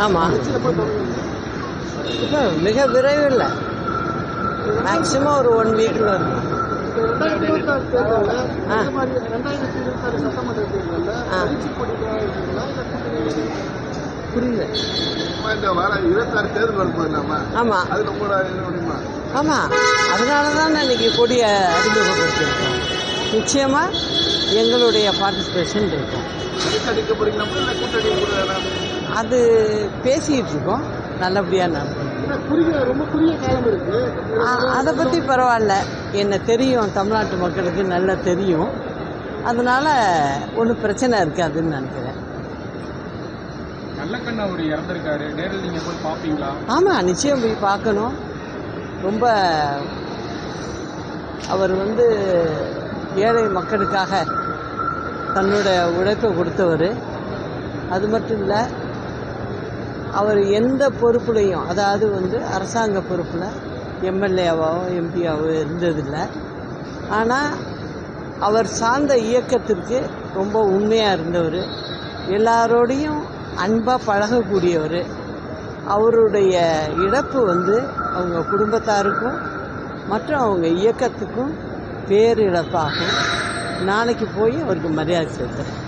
ஆமாம், இப்போ மிக விரைவில் மேக்சிமம் ஒரு 1 வீக்கில் இருக்கும். புரியல. ஆமாம் ஆமாம், அதனால தான் இன்னைக்கு கொடியை அறிமுகப்படுத்தியிருக்கோம். நிச்சயமாக எங்களுடைய பார்ட்டிசிபேஷன் இருக்கும். அது பேசிகிட்டு இருக்கோம், நல்லபடியாக நடக்கும். அதை பற்றி பரவாயில்ல, என்ன தெரியும், தமிழ்நாட்டு மக்களுக்கு நல்லா தெரியும். அதனால் ஒன்றும் பிரச்சனை இருக்காதுன்னு நினைக்கிறேன். ஆமாம், நிச்சயம் போய் பார்க்கணும். ரொம்ப அவர் ஏழை மக்களுக்காக தன்னோட உழைப்பை கொடுத்தவர். அது மட்டும் இல்லை, அவர் எந்த பொறுப்புலையும், அதாவது அரசாங்க பொறுப்பில் எம்எல்ஏவாவோ எம்பியாவோ இருந்ததில்லை. ஆனால் அவர் சார்ந்த இயக்கத்திற்கு ரொம்ப உண்மையாக இருந்தவர். எல்லாரோடையும் அன்பாக பழகக்கூடியவர். அவருடைய இழப்பு அவங்க குடும்பத்தாருக்கும் மற்றும் அவங்க இயக்கத்துக்கும் பேரிழப்பாகும். நாளைக்கு போய் அவருக்கு மரியாதை செலுத்துகிறேன்.